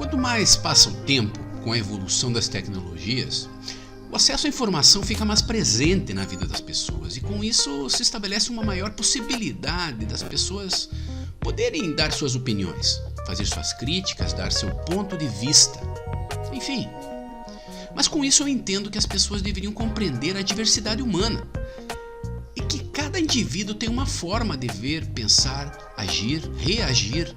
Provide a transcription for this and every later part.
Quanto mais passa o tempo com a evolução das tecnologias, o acesso à informação fica mais presente na vida das pessoas e com isso se estabelece uma maior possibilidade das pessoas poderem dar suas opiniões, fazer suas críticas, dar seu ponto de vista, enfim. Mas com isso eu entendo que as pessoas deveriam compreender a diversidade humana e que cada indivíduo tem uma forma de ver, pensar, agir, reagir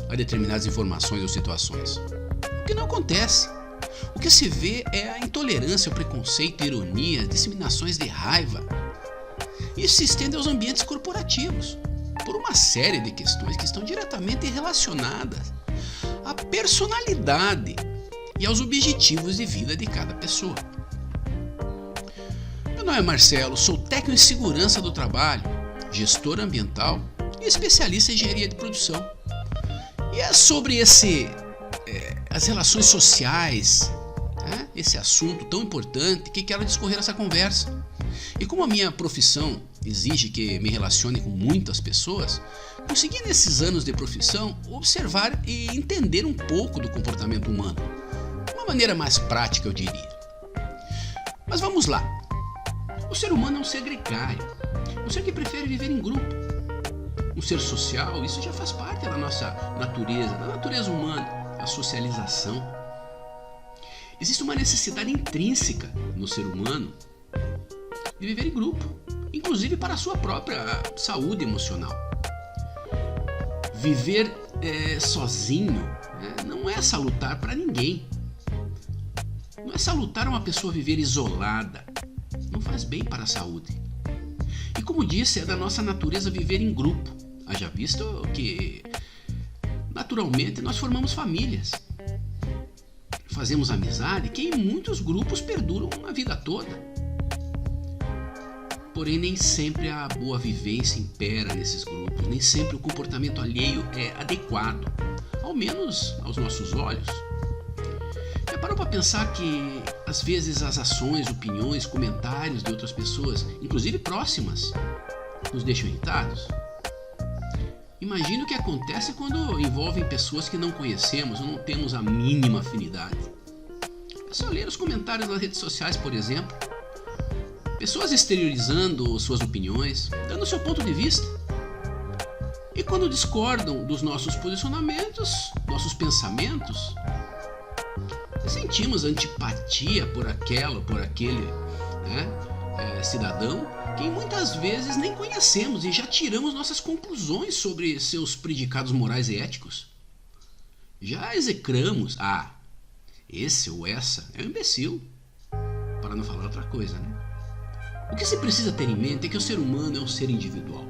a determinadas informações ou situações. O que não acontece. O que se vê é a intolerância, o preconceito, a ironia, as disseminações de raiva. Isso se estende aos ambientes corporativos, por uma série de questões que estão diretamente relacionadas à personalidade e aos objetivos de vida de cada pessoa. Meu nome é Marcelo, sou técnico em segurança do trabalho, gestor ambiental e especialista em engenharia de produção. E é sobre as relações sociais, esse assunto tão importante que quero discorrer essa conversa. E como a minha profissão exige que me relacione com muitas pessoas, consegui nesses anos de profissão observar e entender um pouco do comportamento humano, de uma maneira mais prática eu diria. Mas vamos lá. O ser humano é um ser gregário, um ser que prefere viver em grupo. Um ser social, isso já faz parte da nossa natureza, da natureza humana, a socialização. Existe uma necessidade intrínseca no ser humano de viver em grupo, inclusive para a sua própria saúde emocional. Viver sozinho não é salutar para ninguém. Não é salutar uma pessoa viver isolada. Não faz bem para a saúde. E como disse, é da nossa natureza viver em grupo. Haja visto que, naturalmente, nós formamos famílias. Fazemos amizade que em muitos grupos perduram a vida toda. Porém, nem sempre a boa vivência impera nesses grupos, nem sempre o comportamento alheio é adequado, ao menos aos nossos olhos. Já parou para pensar que, às vezes, as ações, opiniões, comentários de outras pessoas, inclusive próximas, nos deixam irritados? Imagine o que acontece quando envolvem pessoas que não conhecemos ou não temos a mínima afinidade. É só ler os comentários nas redes sociais, por exemplo. Pessoas exteriorizando suas opiniões, dando seu ponto de vista. E quando discordam dos nossos posicionamentos, nossos pensamentos, sentimos antipatia por aquela ou por aquele cidadão que muitas vezes nem conhecemos e já tiramos nossas conclusões sobre seus predicados morais e éticos. Já execramos, esse ou essa é um imbecil, para não falar outra coisa, né? O que se precisa ter em mente é que o ser humano é um ser individual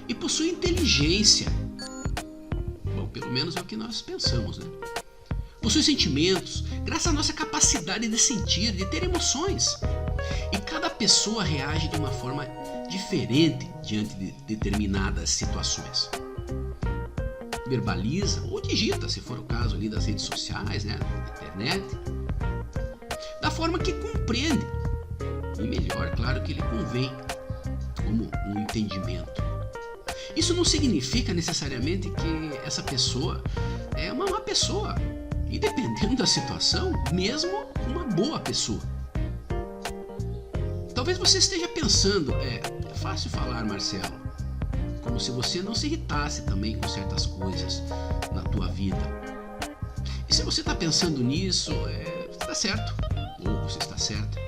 e possui inteligência. Bom, pelo menos é o que nós pensamos, né? Possui sentimentos, graças à nossa capacidade de sentir, de ter emoções. E cada pessoa reage de uma forma diferente diante de determinadas situações. Verbaliza ou digita, se for o caso ali das redes sociais, na internet, da forma que compreende. E melhor, claro que lhe convém, como um entendimento. Isso não significa necessariamente que essa pessoa é uma má pessoa. E dependendo da situação, mesmo uma boa pessoa. Talvez você esteja pensando, é fácil falar, Marcelo, como se você não se irritasse também com certas coisas na tua vida. E se você está pensando nisso, você está certo, ou você está certo.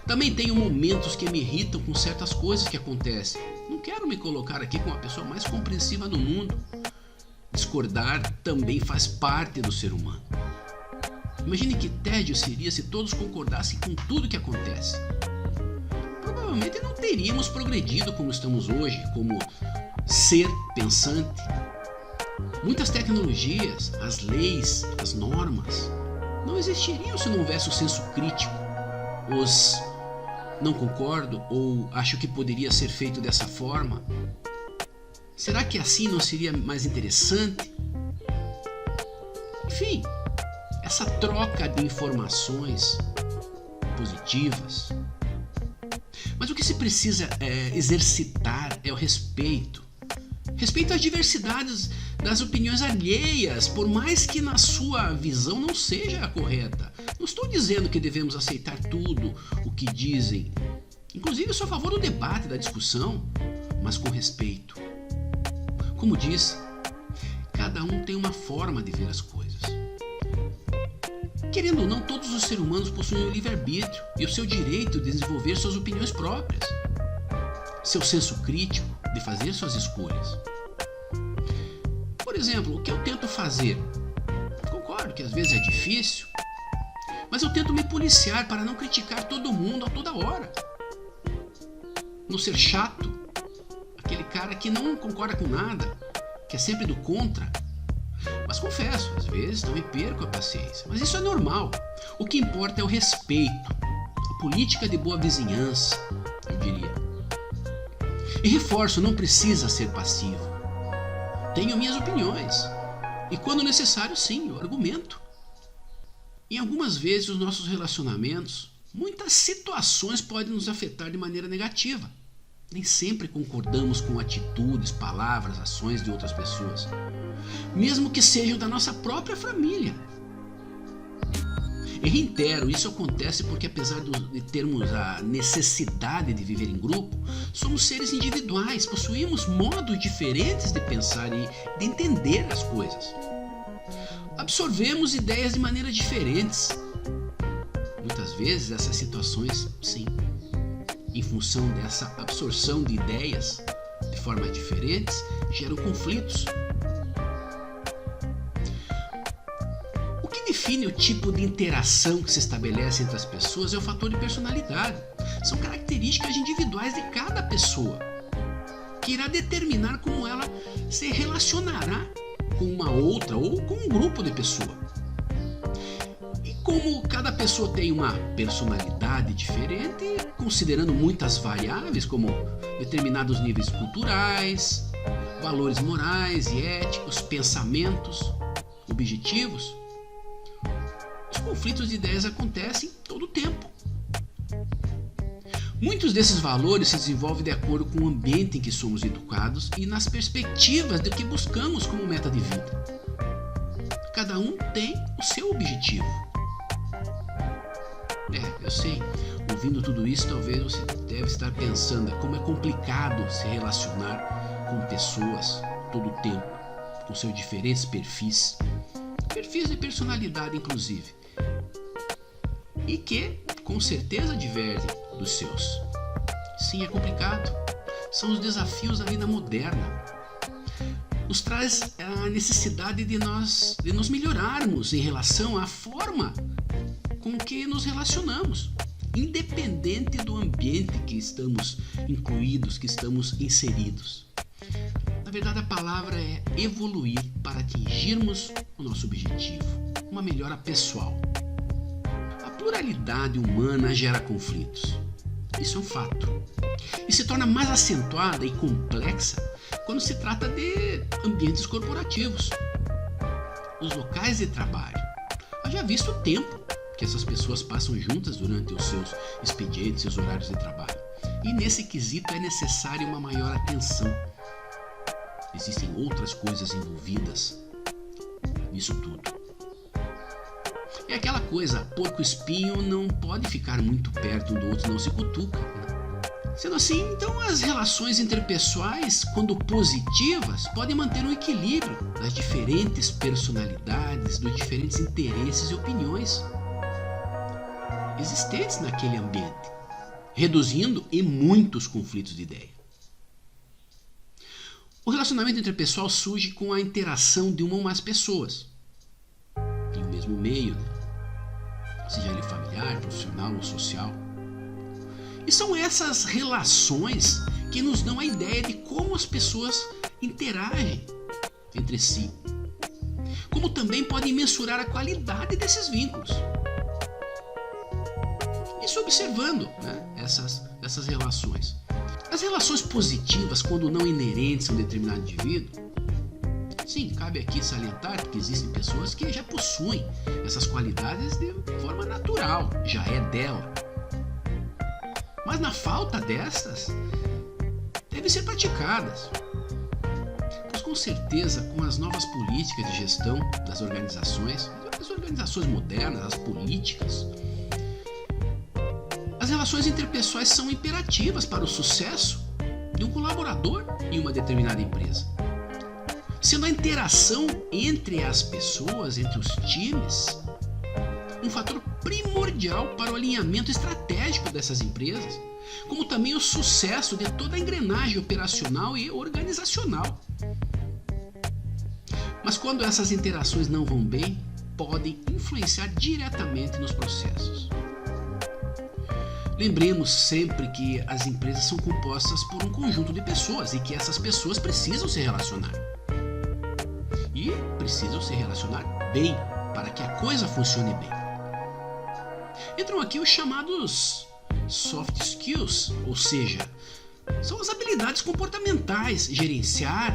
Também tenho momentos que me irritam com certas coisas que acontecem. Não quero me colocar aqui como a pessoa mais compreensiva do mundo. Discordar também faz parte do ser humano. Imagine que tédio seria se todos concordassem com tudo que acontece. Provavelmente não teríamos progredido como estamos hoje, como ser pensante. Muitas tecnologias, as leis, as normas, não existiriam se não houvesse o senso crítico. Os não concordo ou acho que poderia ser feito dessa forma. Será que assim não seria mais interessante? Enfim, essa troca de informações positivas. Mas o que se precisa exercitar é o respeito. Respeito às diversidades das opiniões alheias, por mais que na sua visão não seja a correta. Não estou dizendo que devemos aceitar tudo o que dizem. Inclusive, eu sou a favor do debate, da discussão, mas com respeito. Como diz, cada um tem uma forma de ver as coisas. Querendo ou não, todos os seres humanos possuem o livre-arbítrio e o seu direito de desenvolver suas opiniões próprias, seu senso crítico de fazer suas escolhas. Por exemplo, o que eu tento fazer? Concordo que às vezes é difícil, mas eu tento me policiar para não criticar todo mundo a toda hora. Não ser chato, aquele cara que não concorda com nada, que é sempre do contra. Mas confesso, às vezes também perco a paciência, mas isso é normal. O que importa é o respeito, a política de boa vizinhança, eu diria. E reforço, não precisa ser passivo. Tenho minhas opiniões. E quando necessário, sim, eu argumento. Em algumas vezes, os nossos relacionamentos, muitas situações podem nos afetar de maneira negativa. Nem sempre concordamos com atitudes, palavras, ações de outras pessoas, mesmo que sejam da nossa própria família. E reitero, isso acontece porque apesar de termos a necessidade de viver em grupo, somos seres individuais, possuímos modos diferentes de pensar e de entender as coisas. Absorvemos ideias de maneiras diferentes. Muitas vezes essas situações, sim, em função dessa absorção de ideias de formas diferentes, geram conflitos. O que define o tipo de interação que se estabelece entre as pessoas é o fator de personalidade. São características individuais de cada pessoa, que irá determinar como ela se relacionará com uma outra ou com um grupo de pessoas. E como cada pessoa tem uma personalidade diferente, considerando muitas variáveis como determinados níveis culturais, valores morais e éticos, pensamentos, objetivos, os conflitos de ideias acontecem todo o tempo. Muitos desses valores se desenvolvem de acordo com o ambiente em que somos educados e nas perspectivas do que buscamos como meta de vida. Cada um tem o seu objetivo. Eu sei, ouvindo tudo isso, talvez você deve estar pensando como é complicado se relacionar com pessoas todo o tempo, com seus diferentes perfis de personalidade inclusive, e que com certeza divergem dos seus. Sim, é complicado. São os desafios da vida moderna. Nos traz a necessidade de nos melhorarmos em relação à forma com que nos relacionamos, independente do ambiente que estamos incluídos, que estamos inseridos. Na verdade, a palavra é evoluir para atingirmos o nosso objetivo, uma melhora pessoal. A pluralidade humana gera conflitos. Isso é um fato. E se torna mais acentuada e complexa quando se trata de ambientes corporativos, os locais de trabalho. Haja visto o tempo que essas pessoas passam juntas durante os seus expedientes e os horários de trabalho. E nesse quesito é necessária uma maior atenção. Existem outras coisas envolvidas nisso tudo. É aquela coisa, porco espinho não pode ficar muito perto um do outro, não se cutuca. Sendo assim, então as relações interpessoais, quando positivas, podem manter um equilíbrio das diferentes personalidades, dos diferentes interesses e opiniões existentes naquele ambiente, reduzindo e muitos conflitos de ideia. O relacionamento interpessoal surge com a interação de uma ou mais pessoas em um mesmo meio, seja ele familiar, profissional ou social. E são essas relações que nos dão a ideia de como as pessoas interagem entre si, como também podem mensurar a qualidade desses vínculos. Isso observando, essas relações. As relações positivas, quando não inerentes a um determinado indivíduo, sim, cabe aqui salientar que existem pessoas que já possuem essas qualidades de forma natural, já é dela. Mas na falta destas, devem ser praticadas. com certeza, com as novas políticas de gestão das organizações, as organizações modernas, as políticas, as relações interpessoais são imperativas para o sucesso de um colaborador em uma determinada empresa. Sendo a interação entre as pessoas, entre os times, um fator primordial para o alinhamento estratégico dessas empresas, como também o sucesso de toda a engrenagem operacional e organizacional. Mas quando essas interações não vão bem, podem influenciar diretamente nos processos. Lembremos sempre que as empresas são compostas por um conjunto de pessoas e que essas pessoas precisam se relacionar. E precisam se relacionar bem para que a coisa funcione bem. Entram aqui os chamados soft skills, ou seja, são as habilidades comportamentais, gerenciar,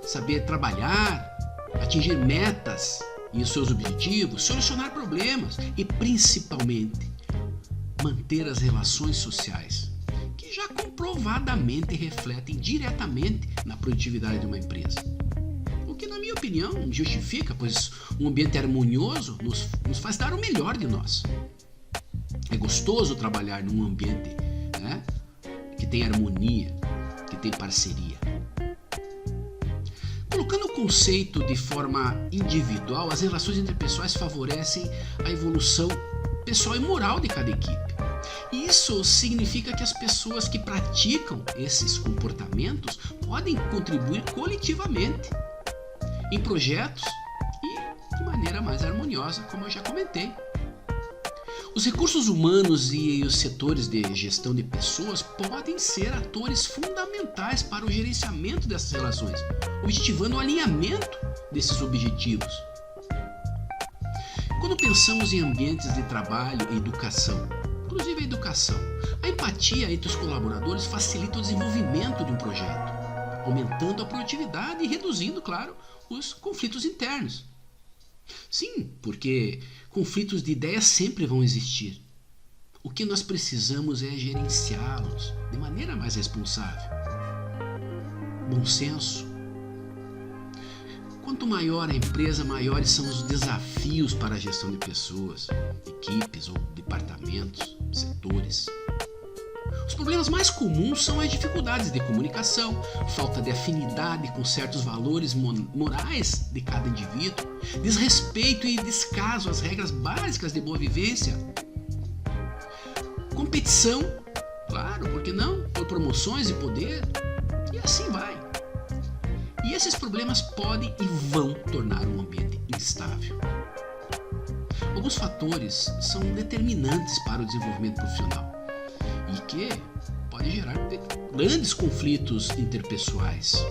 saber trabalhar, atingir metas e os seus objetivos, solucionar problemas e principalmente manter as relações sociais, que já comprovadamente refletem diretamente na produtividade de uma empresa. O que, na minha opinião, justifica, pois um ambiente harmonioso nos faz dar o melhor de nós. É gostoso trabalhar num ambiente que tem harmonia, que tem parceria. Colocando o conceito de forma individual, as relações interpessoais favorecem a evolução pessoal e moral de cada equipe. Isso significa que as pessoas que praticam esses comportamentos podem contribuir coletivamente em projetos e de maneira mais harmoniosa, como eu já comentei. Os recursos humanos e os setores de gestão de pessoas podem ser atores fundamentais para o gerenciamento dessas relações, objetivando o alinhamento desses objetivos. Quando pensamos em ambientes de trabalho e educação, inclusive a educação, a empatia entre os colaboradores facilita o desenvolvimento de um projeto, aumentando a produtividade e reduzindo, claro, os conflitos internos. Sim, porque conflitos de ideias sempre vão existir. O que nós precisamos é gerenciá-los de maneira mais responsável. Bom senso. Quanto maior a empresa, maiores são os desafios para a gestão de pessoas, equipes ou departamentos, setores. Os problemas mais comuns são as dificuldades de comunicação, falta de afinidade com certos valores morais de cada indivíduo, desrespeito e descaso às regras básicas de boa vivência, competição, claro, por que não? Por promoções e poder, e assim vai. E esses problemas podem e vão tornar um ambiente instável. Alguns fatores são determinantes para o desenvolvimento profissional e que podem gerar grandes conflitos interpessoais.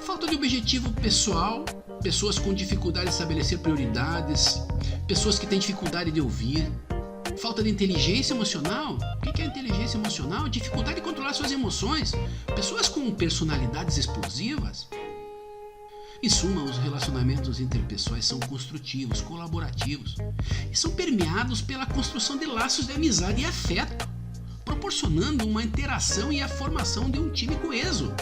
Falta de objetivo pessoal, pessoas com dificuldade de estabelecer prioridades, pessoas que têm dificuldade de ouvir, falta de inteligência emocional. O que é inteligência emocional? Dificuldade de controlar suas emoções, pessoas com personalidades explosivas. Em suma, os relacionamentos interpessoais são construtivos, colaborativos e são permeados pela construção de laços de amizade e afeto, proporcionando uma interação e a formação de um time coeso.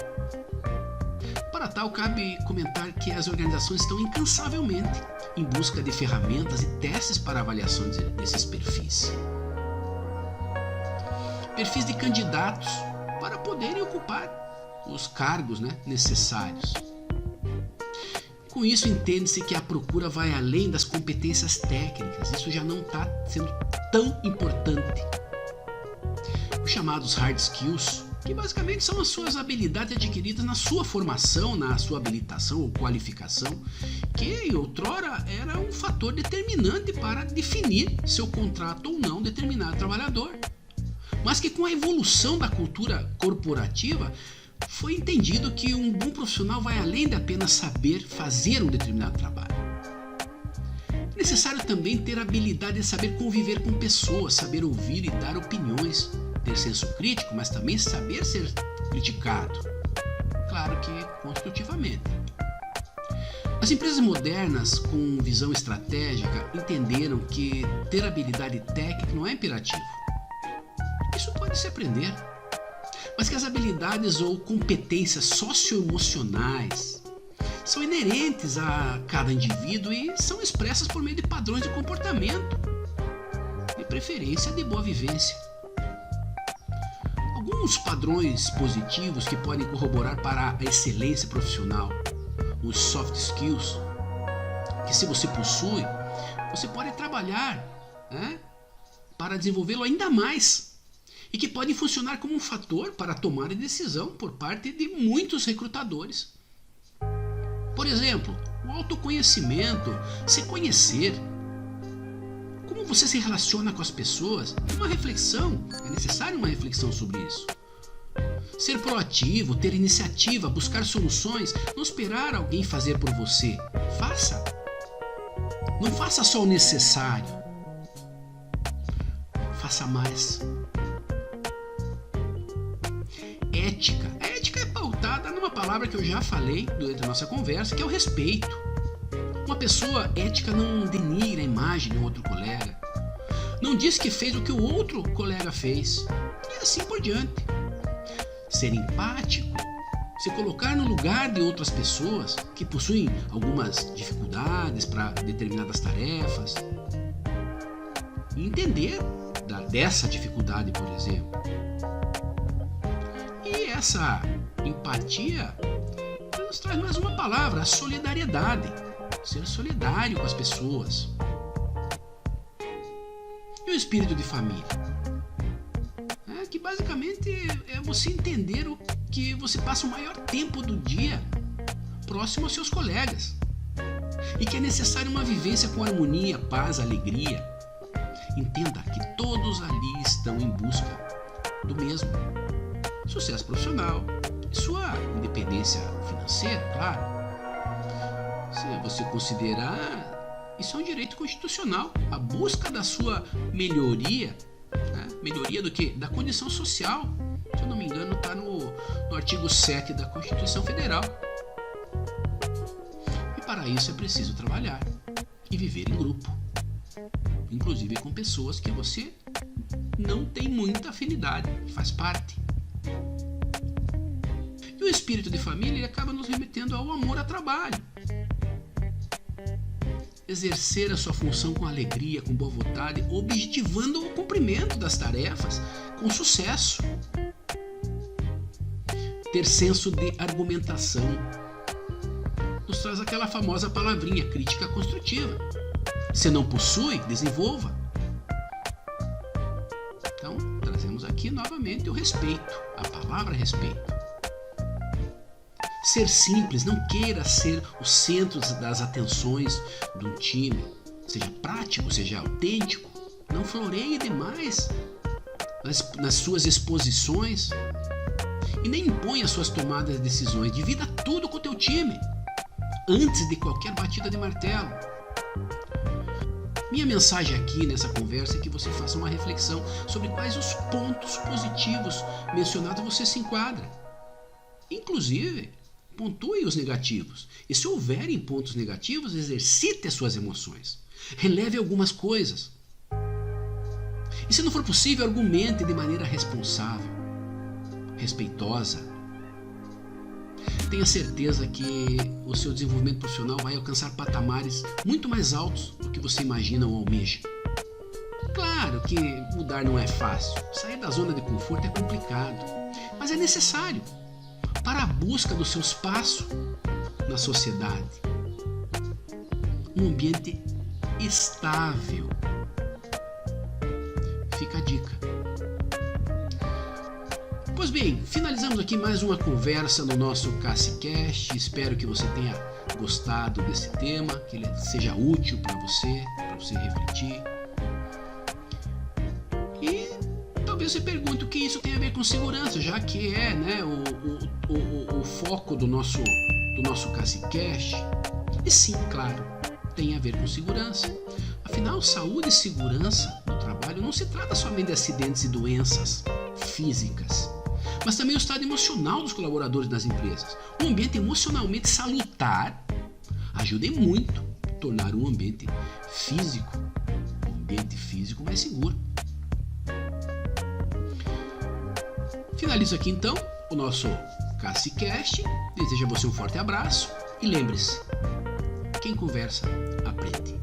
Para tal, cabe comentar que as organizações estão incansavelmente em busca de ferramentas e testes para avaliação desses perfis. Perfis de candidatos para poderem ocupar os cargos necessários. Com isso, entende-se que a procura vai além das competências técnicas. Isso já não está sendo tão importante. Os chamados hard skills, que basicamente são as suas habilidades adquiridas na sua formação, na sua habilitação ou qualificação, que outrora era um fator determinante para definir se eu contrato ou não determinado trabalhador. Mas que com a evolução da cultura corporativa, foi entendido que um bom profissional vai além de apenas saber fazer um determinado trabalho. É necessário também ter a habilidade de saber conviver com pessoas, saber ouvir e dar opiniões, ter senso crítico, mas também saber ser criticado. Claro que construtivamente. As empresas modernas com visão estratégica entenderam que ter habilidade técnica não é imperativo. Isso pode se aprender. mas que as habilidades ou competências socioemocionais são inerentes a cada indivíduo e são expressas por meio de padrões de comportamento, de preferência de boa vivência. Alguns padrões positivos que podem corroborar para a excelência profissional, os soft skills, que se você possui, você pode trabalhar, né, para desenvolvê-lo ainda mais e que podem funcionar como um fator para a tomada de decisão por parte de muitos recrutadores. Por exemplo, o autoconhecimento, se conhecer, como você se relaciona com as pessoas, uma reflexão, é necessário uma reflexão sobre isso. Ser proativo, ter iniciativa, buscar soluções, não esperar alguém fazer por você. Faça. Não faça só o necessário. Faça mais. Ética. A ética é pautada numa palavra que eu já falei durante a nossa conversa, que é o respeito. Uma pessoa ética não denigra a imagem de um outro colega. Não diz que fez o que o outro colega fez. E assim por diante. Ser empático, se colocar no lugar de outras pessoas que possuem algumas dificuldades para determinadas tarefas e entender dessa dificuldade, por exemplo. E essa empatia nos traz mais uma palavra, a solidariedade. Ser solidário com as pessoas. E o espírito de família? Que basicamente é você entender que você passa o maior tempo do dia próximo aos seus colegas e que é necessário uma vivência com harmonia, paz, alegria. Entenda que todos ali estão em busca do mesmo: sucesso profissional e sua independência financeira, claro. Se você considerar, isso é um direito constitucional, a busca da sua melhoria. Melhoria do quê? Da condição social. Se eu não me engano, está no artigo 7 da Constituição Federal. E para isso é preciso trabalhar e viver em grupo. Inclusive com pessoas que você não tem muita afinidade, faz parte. E o espírito de família, ele acaba nos remetendo ao amor ao trabalho. Exercer a sua função com alegria, com boa vontade, objetivando o cumprimento das tarefas com sucesso. Ter senso de argumentação. Nos traz aquela famosa palavrinha, crítica construtiva. Se não possui, desenvolva. Então, trazemos aqui novamente o respeito, a palavra respeito. Ser simples, não queira ser o centro das atenções de um time. Seja prático, seja autêntico. Não floreie demais nas suas exposições. E nem imponha suas tomadas de decisões. Divida tudo com o teu time, antes de qualquer batida de martelo. Minha mensagem aqui nessa conversa é que você faça uma reflexão sobre quais os pontos positivos mencionados você se enquadra. Inclusive, pontue os negativos. E se houverem pontos negativos, exercite as suas emoções. Releve algumas coisas. E se não for possível, argumente de maneira responsável, respeitosa. Tenha certeza que o seu desenvolvimento profissional vai alcançar patamares muito mais altos do que você imagina ou almeja. Claro que mudar não é fácil. Sair da zona de conforto é complicado, mas é necessário para a busca do seu espaço na sociedade. Um ambiente estável. Fica a dica. Pois bem, finalizamos aqui mais uma conversa no nosso CasseCast. Espero que você tenha gostado desse tema, que ele seja útil para você refletir. E talvez você pergunte o que isso tem a ver com segurança, já que é, né, o foco do nosso CasseCast. E sim, claro, tem a ver com segurança. Afinal, saúde e segurança no trabalho não se trata somente de acidentes e doenças físicas, mas também o estado emocional dos colaboradores das empresas. Um ambiente emocionalmente salutar ajuda muito a tornar um ambiente físico mais seguro. Finalizo aqui então o nosso CassiCast. Desejo a você um forte abraço e lembre-se, quem conversa aprende.